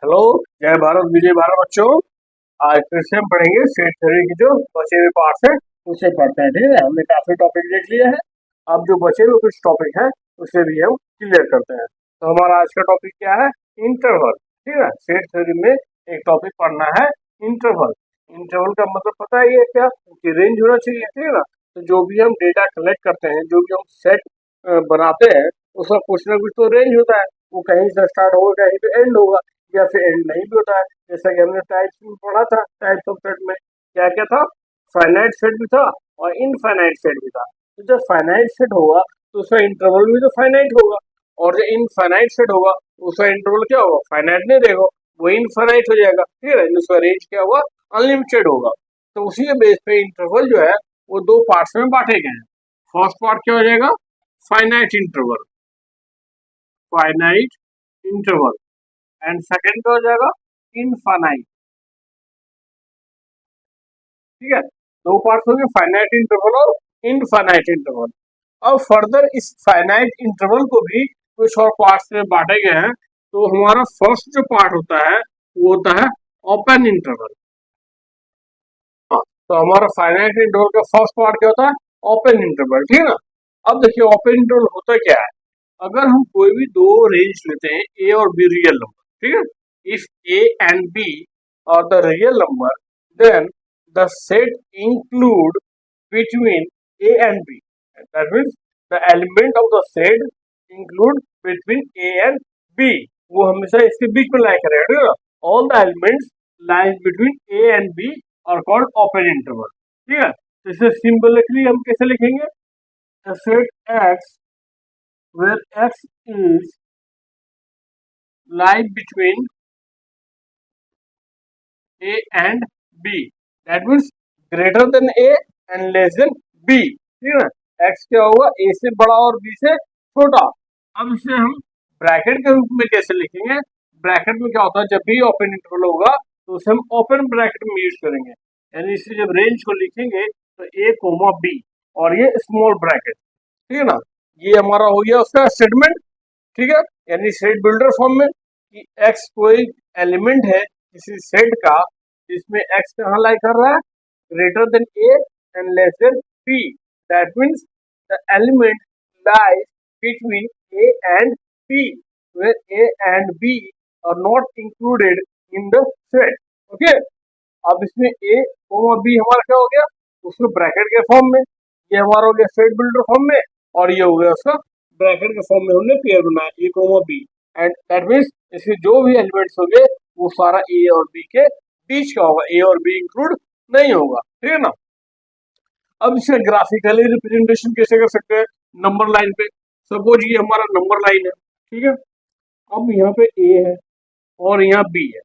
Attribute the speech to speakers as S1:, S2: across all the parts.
S1: Hello, जय भारत विजय भारत बच्चों। आज फिर से हम पढ़ेंगे सेट थ्योरी की जो बचे हुए पार्ट्स हैं उसे पढ़ते हैं। ठीक है, हमने काफी टॉपिक देख लिए हैं। अब जो बचे हुए कुछ टॉपिक हैं उसे भी हम क्लियर करते हैं। तो हमारा आज का टॉपिक क्या है? इंटरवल। ठीक है, सेट थ्योरी में एक टॉपिक पढ़ना है, इंटरवल। इंटरवल का मतलब पता ही है क्या कि रेंज होना चाहिए। ठीक है ना, तो जो भी हम डेटा कलेक्ट करते हैं, जो भी हम सेट बनाते हैं, उसका कुछ ना कुछ तो रेंज होता है। वो कहीं से स्टार्ट होगा, कहीं पे एंड होगा, या फिर एंड नहीं भी होता है। जैसा कि हमने टाइप्स में पढ़ा था, टाइप्स ऑफ सेट में क्या क्या था, फाइनाइट सेट भी था और इनफाइनाइट सेट भी था। तो जब फाइनाइट सेट होगा तो उसका इंटरवल भी तो फाइनाइट होगा, और जो इनफाइनाइट सेट होगा उसका इंटरवल क्या होगा? फाइनाइट नहीं रहेगा, वो इनफाइनाइट हो जाएगा। ठीक है, उसका रेंज क्या होगा? अनलिमिटेड होगा। तो उसी के बेस पे इंटरवल जो है वो दो पार्ट्स में बांटे गए हैं। फर्स्ट पार्ट क्या हो जाएगा? Finite interval, finite interval. And second क्या हो जाएगा? इनफाइनाइट। ठीक है, दो पार्ट्स हो गए, फाइनाइट इंटरवल और इनफाइनाइट इंटरवल। अब फर्दर इस फाइनाइट इंटरवल को भी कुछ और पार्ट्स में बांटे गए हैं। तो हमारा फर्स्ट जो पार्ट होता है वो होता है ओपन इंटरवल। तो हमारा फाइनाइट इंटरवल का फर्स्ट पार्ट क्या होता है? Open interval. ठीक है ना। अब देखिए ओपन इंटरवल होता क्या है। अगर हम कोई भी दो रेंज लेते हैं, ए और बी रियल नंबर, ठीक है, if A and B are the real number, then the set include between A and B. That means the element of the set include between A and B. वो हमेशा इसके बीच में lie करेगा। All the elements lying between A and B are called open interval. ठीक है, तो इसे सिंबलिकली हम कैसे लिखेंगे? The set X where X is lie between A and B. That means greater than A and less than B. ठीक है ना, X क्या होगा? A से बड़ा और B से छोटा। अब इसे हम ब्रैकेट के रूप में कैसे लिखेंगे? ब्रैकेट में क्या होता है, जब भी ओपन इंटरवल होगा तो उसे हम ओपन ब्रैकेट में यूज करेंगे। यानी इसे जब रेंज को लिखेंगे तो A कोमा B और ये स्मॉल ब्रैकेट। ठीक है ना, ये हमारा हो गया उसका स्टेटमेंट। ठीक है, यानी सेट बिल्डर फॉर्म में कि X कोई एलिमेंट है किसी सेट का जिसमें X कहाँ लाई कर रहा है? Greater than A and less than B. That means the element lies between A and B, where A and B are not included in the set. Okay? अब इसमें A कोमा B हमारा क्या हो गया? उसको ब्रैकेट के form में, ये हमारा हो गया सेट बिल्डर फॉर्म में, और ये हो गया उसका ब्रैकेट के फॉर्म में हमने पेयर बनाया A comma B। And that means इसके जो भी एलिमेंट्स होंगे वो सारा A और B के बीच का होगा, A और B इंक्लूड नहीं होगा। ठीक है ना। अब इसे ग्राफिकली रिप्रेजेंटेशन कैसे कर सकते हैं? नंबर लाइन पे, सपोज ये हमारा नंबर लाइन है। ठीक है, अब यहाँ पे A है और यहाँ B है।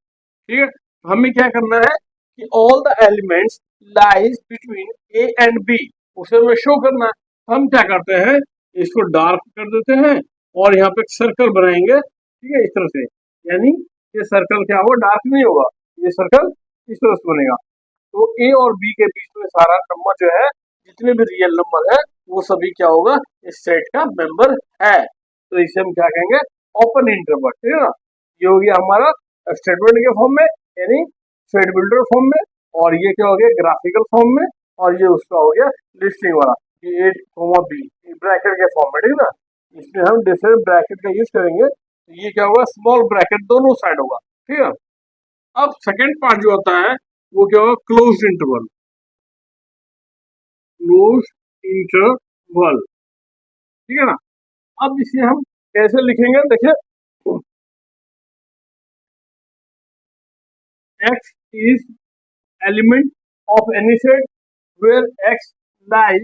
S1: ठीक है, हमें क्या करना है कि all the elements lies between A and B, उसे हमें शो करना है। हम क्या करते हैं, इसको डार्क कर देते हैं और यहाँ पे एक सर्कल बनाएंगे। ठीक है, इस तरह से, यानी ये सर्कल क्या होगा? डार्क नहीं होगा, ये सर्कल इस तरह से बनेगा। तो A और B के बीच में सारा नंबर जो है, जितने भी रियल नंबर है, वो सभी क्या होगा? इस सेट का मेंबर है। तो इसे हम क्या कहेंगे? Open interval. ठीक है ना, ये हो गया हमारा स्टेटमेंट के फॉर्म में, यानी सेट बिल्डर फॉर्म में, और ये क्या हो गया? ग्राफिकल फॉर्म में, और ये उसका हो गया लिस्टिंग वाला, ये A, B ब्रैकेट के फॉर्म में। ठीक है ना, इसमें हम डिफरेंट ब्रैकेट का यूज करेंगे। तो ये क्या होगा? स्मॉल ब्रैकेट दोनों साइड होगा। ठीक है, अब सेकेंड पार्ट जो होता है वो क्या होगा? Closed interval. Closed interval. ठीक है ना, अब इसे हम कैसे लिखेंगे? देखिए, x is element of any set where x lies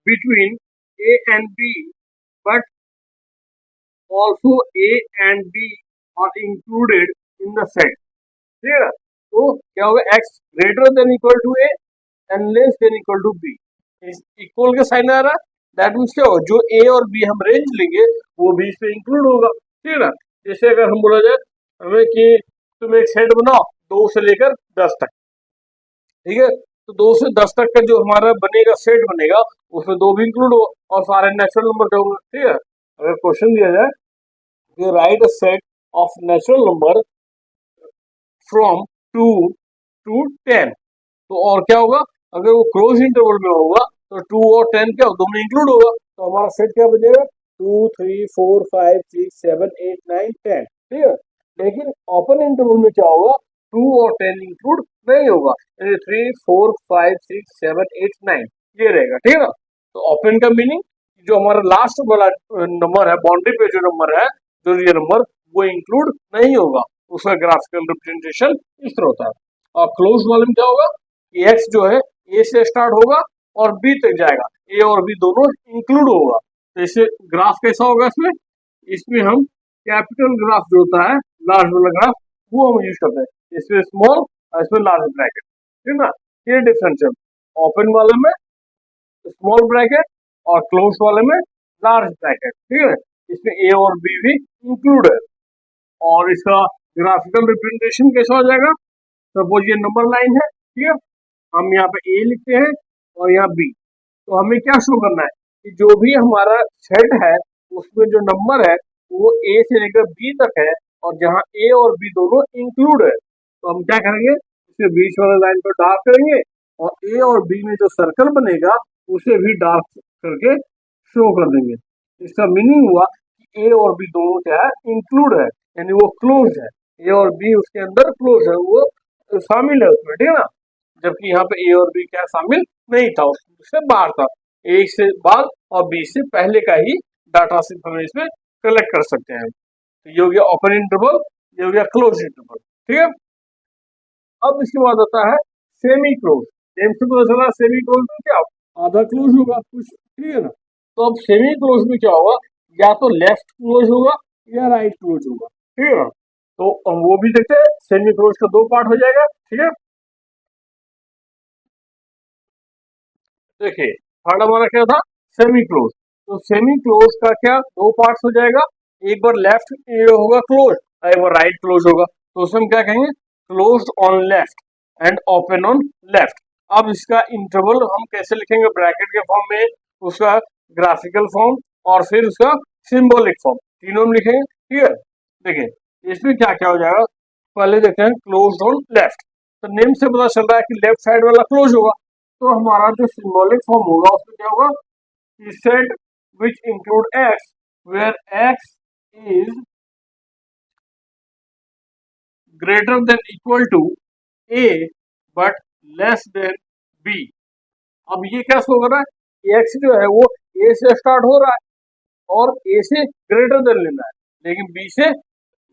S1: between a and b, but also a and b are included in the set. ठीक है, तो क्या होगा? x greater than equal to a and less than equal to b। Equal का sign आ रहा है, that means क्या होगा? जो a और b हम रेंज लेंगे वो भी इसमें इंक्लूड होगा। ठीक है ना, जैसे अगर हम बोला जाए हमें कि तुम एक सेट बनाओ 2 से लेकर 10 तक। ठीक है, तो 2 से 10 तक का जो हमारा बनेगा सेट बनेगा, उसमें 2 भी इंक्लूड हो और सारे नेचुरल नंबर का होगा। ठीक है, अगर क्वेश्चन दिया जाए कि right a set of natural number from 2 to 10। तो और क्या होगा, अगर वो क्लोज इंटरवल में होगा तो 2 और 10 क्या दोनों इंक्लूड होगा, तो हमारा सेट क्या बचेगा 2 3 4 5 6 7 8 9 10, ठीक है। लेकिन ओपन इंटरवल में क्या होगा, 2 और 10 इंक्लूड नहीं होगा, 3 4 5 6 7 8 9 ये रहेगा, ठीक है ना। तो ओपन का मीनिंग जो हमारा लास्ट वाला नंबर है, बाउंड्री पे जो नंबर है, जो रियल नंबर, वो इंक्लूड नहीं होगा, उसका ग्राफिकल रिप्रेजेंटेशन इस तरह होता है। और क्लोज वाले में क्या होगा, एक्स जो है ए से स्टार्ट होगा और बी तक जाएगा, ए और बी दोनों इंक्लूड होगा। तो इससे ग्राफ कैसा होगा, इसमें इसमें हम कैपिटल ग्राफ जो होता है, लार्ज वाला ग्राफ, वो हम यूज करते हैं। इसमें स्मॉल और इसमें लार्ज ब्रैकेट, ठीक है ना। ये डिफरेंस है, ओपन वाले में स्मॉल ब्रैकेट और क्लोज वाले में लार्ज ब्रैकेट, ठीक है। इसमें ए और बी भी इंक्लूड है। और इसका ग्राफिकल रिप्रेजेंटेशन कैसा हो जाएगा, सपोज ये नंबर लाइन है, ठीक है, हम यहाँ पे ए लिखते हैं और यहाँ बी। तो हमें क्या शो करना है कि जो भी हमारा सेट है उसमें जो नंबर है वो ए से लेकर बी तक है, और जहाँ ए और बी दोनों इंक्लूड है, तो हम क्या करेंगे, इसके बीच वाले लाइन पर डार्क करेंगे और ए और बी में जो सर्कल बनेगा उसे भी डार्क करके शो कर देंगे। इसका मीनिंग हुआ कि ए और बी दोनों क्या है, इंक्लूड है, यानी वो क्लोज है, ए और बी उसके अंदर क्लोज है, वो शामिल है उसमें, ठीक है ना। जबकि यहाँ पे ए और बी क्या शामिल नहीं था, उससे बाहर था, ए से बाद और बी से पहले का ही डाटा सिर्फ हम इसमें कलेक्ट कर सकते हैं। तो ये हो गया ओपन इंटरवल, ये हो गया क्लोज इंटरवल, ठीक है। अब इसके बाद आता है सेमी क्लोज। नेम से पता चला सेमी क्लोज में क्या आधा क्लोज होगा कुछ, ठीक है ना। तो अब सेमी क्लोज में क्या होगा, या तो लेफ्ट क्लोज होगा या राइट क्लोज होगा, ठीक है ना। तो हम वो भी देखते हैं, सेमी क्लोज का दो पार्ट हो जाएगा, ठीक है। देखिए थर्ड हमारा क्या था, सेमी क्लोज। तो सेमी क्लोज का क्या दो पार्ट्स हो जाएगा, एक बार लेफ्ट होगा क्लोज और एक बार राइट क्लोज होगा। तो उसमें हम क्या कहेंगे, closed on left and open on left. अब इसका इंटरवल हम कैसे लिखेंगे, ब्रैकेट के फॉर्म में, उसका ग्राफिकल फॉर्म और फिर उसका सिंबॉलिक फॉर्म, तीनों में लिखेंगे, ठीक है। देखिए इसमें क्या क्या हो जाएगा, पहले देखते हैं क्लोज्ड ऑन लेफ्ट। तो नेम से पता चल रहा है कि लेफ्ट साइड वाला क्लोज होगा, तो हमारा जो सिंबॉलिक फॉर्म होगा उसमें क्या होगा, set which include x where x is greater than equal to a but less than b. अब ये क्या शो कर रहा है, एक्स जो है वो ए से स्टार्ट हो रहा है और ए से ग्रेटर देन लेना है, लेकिन बी से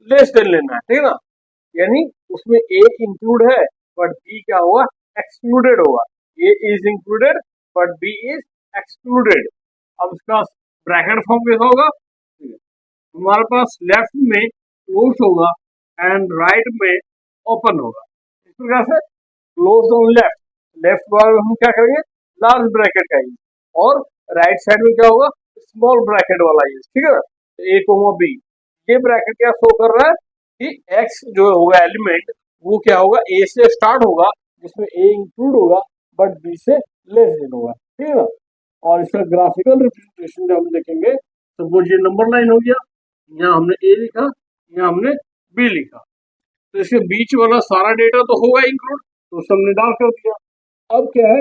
S1: लेस देन लेना है, ठीक है ना। यानी उसमें ए इंक्लूड है बट बी क्या होगा, एक्सक्लूडेड होगा। A is included but B is excluded. अब इसका ब्रैकेट फॉर्म कैसा होगा, हमारे पास लेफ्ट में क्लोज होगा एंड राइट में ओपन होगा। इस प्रकार से क्लोज ऑन लेफ्ट, लेफ्ट बार हम क्या करेंगे, लार्ज ब्रैकेट का यूज, और राइट साइड में क्या होगा, स्मॉल ब्रैकेट वाला यूज, ठीक है ना। ए कोमा बी, ये ब्रैकेट क्या शो कर रहा है कि एक्स जो होगा एलिमेंट, वो क्या होगा, ए से स्टार्ट होगा जिसमें ए इंक्लूड होगा बट बी से लेस देन होगा, ठीक है ना। और इसका ग्राफिकल रिप्रेजेंटेशन जब हम देखेंगे, सपोज ये नंबर लाइन हो गया, यहाँ हमने ए लिखा, यहाँ हमने बी लिखा, तो इसके बीच वाला सारा डेटा तो होगा इंक्लूड, तो उसे हमने डार्क कर दिया। अब क्या है,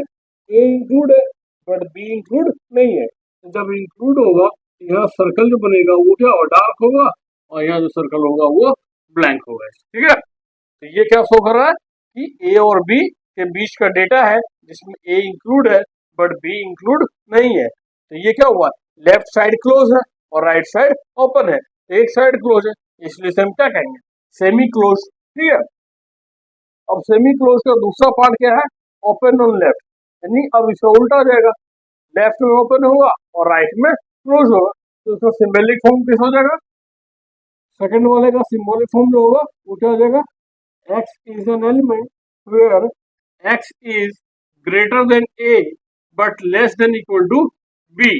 S1: ए इंक्लूड है बट बी इंक्लूड नहीं है, तो जब इंक्लूड होगा यहाँ सर्कल जो बनेगा वो क्या होगा, डार्क होगा, और यहाँ जो सर्कल होगा वो ब्लैंक होगा, ठीक है। तो ये क्या शो कर रहा है कि ए और बी के बीच का डेटा है जिसमें ए इंक्लूड है बट बी इंक्लूड नहीं है। तो ये क्या हुआ, लेफ्ट साइड क्लोज है और राइट साइड ओपन है, एक साइड क्लोज है, इसलिए से हम क्या कहेंगे, सेमी क्लोज, ठीक है। अब सेमी क्लोज का दूसरा पार्ट क्या है, ओपन ऑन लेफ्ट, यानी अब इसका उल्टा हो जाएगा, लेफ्ट में ओपन होगा और राइट में क्लोज होगा। तो उसका सिंबॉलिक फॉर्म कैसा हो जाएगा, सेकंड वाले का सिंबॉलिक फॉर्म जो होगा वो क्या हो जाएगा, x is an element where x is greater than a but less than equal to b।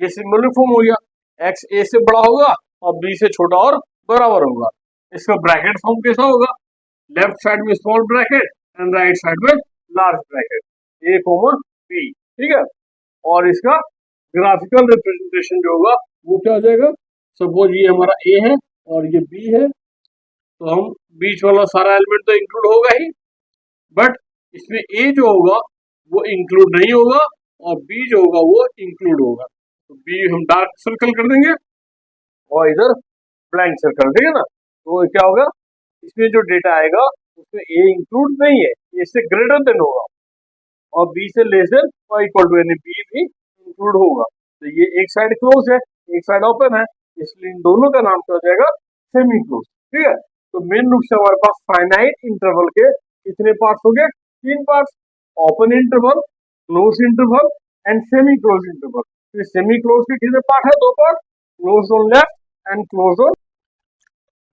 S1: ये सिंबॉलिक फॉर्म हो गया, x a से बड़ा होगा और b से छोटा और बराबर होगा। इसका ब्रैकेट फॉर्म कैसा होगा, लेफ्ट साइड में small bracket and right side में large bracket, a comma b, ठीक है। और इसका ग्राफिकल रिप्रेजेंटेशन जो होगा वो क्या हो जाएगा, सपोज ये हमारा a है और ये b है, तो हम बीच वाला सारा एलिमेंट तो इंक्लूड होगा ही, बट इसमें ए जो होगा वो इंक्लूड नहीं होगा और बी जो होगा वो इंक्लूड होगा। तो बी हम डार्क सर्कल कर देंगे और इधर ब्लैंक सर्कल, ठीक है ना। तो क्या होगा, इसमें जो डेटा आएगा उसमें ए इंक्लूड नहीं है, ए से ग्रेटर देन होगा और बी से लेस देन और इक्वल टू, यानी बी भी इंक्लूड होगा। तो ये एक साइड क्लोज है, एक साइड ओपन है, इसलिए इन दोनों का नाम क्या हो जाएगा, सेमी क्लोज, ठीक है। तो मेन रूप से हमारे पास फाइनाइट इंटरवल के कितने पार्ट्स हो गए, 3 parts, open interval, close interval and semi close interval. तो सेमी क्लोज के कितने पार्ट है, 2 part, close on left and close on.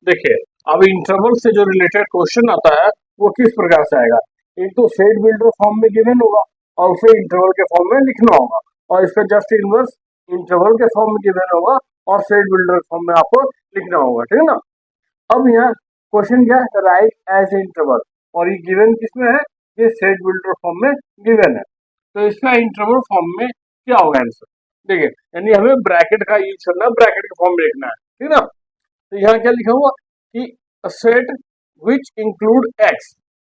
S1: देखिए अब इंटरवल से जो रिलेटेड क्वेश्चन आता है वो किस प्रकार से आएगा, एक तो सेट बिल्डर फॉर्म में गिवन होगा और उसे इंटरवल के फॉर्म में लिखना होगा, और इसका जस्ट इनवर्स इंटरवल के फॉर्म में गिवन होगा और सेट बिल्डर फॉर्म में आपको लिखना होगा, ठीक है ना। अब यहाँ क्वेश्चन क्या है, राइट एज इंटरवल, और ये गिवन किसमें है, ये सेट बिल्डर फॉर्म में गिवन है। तो इसका इंटरवल फॉर्म में क्या होगा आंसर, देखिए यानी हमें ब्रैकेट का यूज करना है, ब्रैकेट के फॉर्म में लिखना है, ठीक है ना। तो यहाँ क्या लिखा हुआ कि a set which include x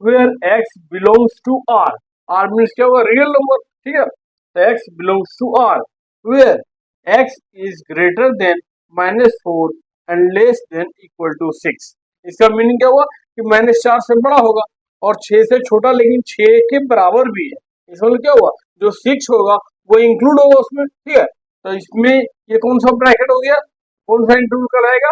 S1: where x belongs to r, r means क्या हुआ, रियल नंबर, ठीक है। तो x belongs to r where x is greater than -4 and less than equal to 6। इसका मीनिंग क्या हुआ कि -4 से बड़ा होगा और 6 से छोटा लेकिन 6 के बराबर भी है। इसमें मतलब क्या हुआ, जो 6 होगा वो इंक्लूड होगा उसमें, ठीक है। तो इसमें ये कौन सा ब्रैकेट हो गया, कौन सा इंक्लूड कराएगा,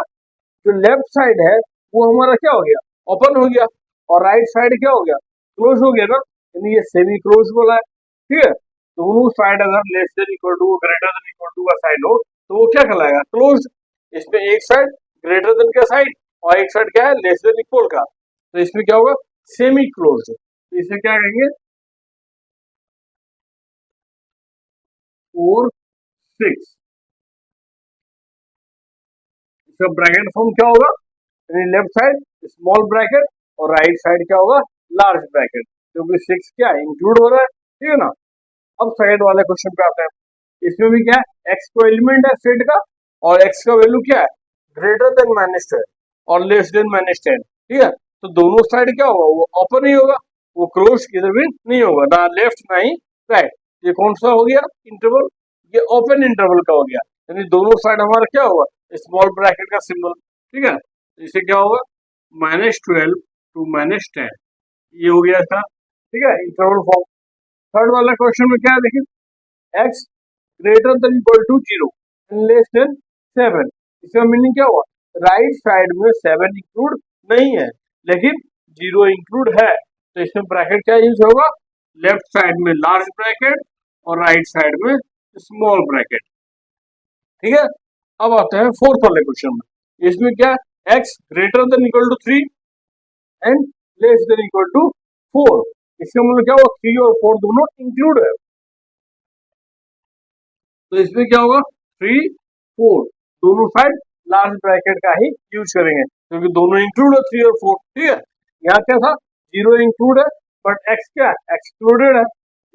S1: जो लेफ्ट साइड है वो हमारा क्या हो गया, ओपन हो गया, और राइट साइड क्या हो गया, क्लोज हो गया ना, यानी ये सेमी क्लोज बोला है, ठीक है। दोनों साइड अगर less than equal to greater than equal to का साइन हो तो वो क्या कहलाएगा, क्लोज। इसमें एक साइड ग्रेटर देन का साइड और एक साइड क्या है, लेस देन इक्वल का, तो इसमें क्या होगा, सेमी क्लोज। तो इसे क्या कहेंगे, 4 6, इसका ब्रैकेट फॉर्म क्या होगा, लेफ्ट साइड स्मॉल ब्रैकेट और राइट साइड क्या होगा, लार्ज ब्रैकेट, क्योंकि 6 क्या इंक्लूड हो रहा है, ठीक है ना। अब सेकंड वाले क्वेश्चन पे आते हैं, इसमें भी क्या है, x को एलिमेंट है सेट का और x का वैल्यू क्या है, ग्रेटर देन -12 और लेस देन -10, ठीक है। तो दोनों साइड क्या होगा, वो ओपन ही होगा, वो क्लोज किधर भी नहीं होगा, ना लेफ्ट ना ही राइट। ये कौन सा हो गया इंटरवल, ये ओपन इंटरवल का हो गया, यानी दोनों साइड हमारा क्या होगा, स्मॉल ब्रैकेट का सिंबल, ठीक है। इसे क्या होगा, -12 to -10, ये हो गया था, ठीक है, इंटरवल फॉर्म। थर्ड वाला क्वेश्चन में क्या है, देखिए x greater than equal to 0 and less than 7, इसका मीनिंग क्या हुआ, राइट साइड में 7 इंक्लूड नहीं है लेकिन 0 इंक्लूड है, तो इसमें ब्रैकेट क्या यूज होगा, लेफ्ट साइड में लार्ज ब्रैकेट और राइट साइड में स्मॉल ब्रैकेट, ठीक है। अब आते हैं फोर्थ वाले क्वेश्चन में, इसमें क्या है, x greater than equal to 3 and less than equal to 4, इसका मतलब क्या हुआ, 3 और 4 दोनों इंक्लूड है, तो इसमें क्या होगा, 3 4 दोनों साइड लार्ज ब्रैकेट का ही यूज करेंगे क्योंकि दोनों इंक्लूड है, 3 और 4, ठीक है। यहाँ क्या था, 0 इंक्लूड है बट x क्या है, एक्सक्लूडेड है,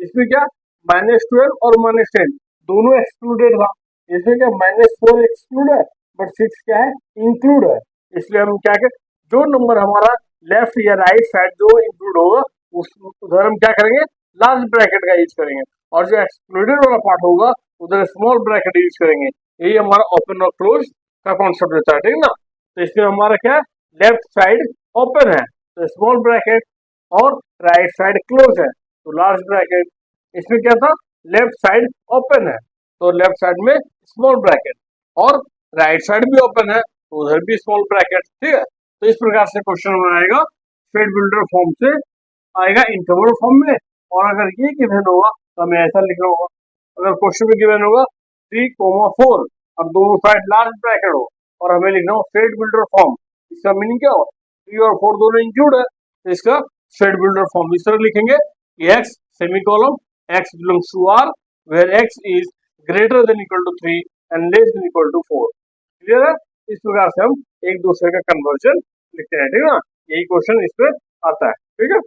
S1: इसमें क्या -12 और -10 दोनों एक्सक्लूडेड था, इसमें क्या -4 एक्सक्लूड है बट 6 क्या है, इंक्लूड है। इसलिए हम क्या करें, जो नंबर हमारा लेफ्ट या राइट साइड जो इंक्लूड होगा उस उधर हम क्या करेंगे, लार्ज ब्रैकेट का यूज करेंगे, और जो एक्सक्लूडेड वाला पार्ट होगा उधर स्मॉल ब्रैकेट यूज करेंगे। यही हमारा ओपन और क्लोज का कॉन्सेप्ट रहता है, ठीक है ना। तो इसमें हमारा क्या है, लेफ्ट साइड ओपन है तो स्मॉल ब्रैकेट और राइट साइड क्लोज है तो लार्ज ब्रैकेट। इसमें क्या था, लेफ्ट साइड ओपन है तो लेफ्ट साइड में स्मॉल ब्रैकेट और राइट साइड भी ओपन है तो उधर भी स्मॉल ब्रैकेट, ठीक है। तो इस प्रकार से क्वेश्चन बनाएगा, सेट बिल्डर फॉर्म से आएगा इंटरवल फॉर्म में, और अगर ये गिवन होगा तो हमें ऐसा लिखना होगा, अगर क्वेश्चन में गिवन होगा 3,4 और दोनों साइड लार्ज ब्रैकेट हो और हमें लिखना हो सेट बिल्डर फॉर्म, इसका मीनिंग क्या हो, 3 और 4 दोनों इंक्लूड है तो इसका सेट बिल्डर फॉर्म इस तरह लिखेंगे, x semicolon x belongs to r where x is greater than equal to 3 and less than equal to 4, clear है। इस प्रकार से हम एक दूसरे का कन्वर्जन लिखते हैं, ठीक है ना, यही क्वेश्चन इस पे आता है, ठीक है।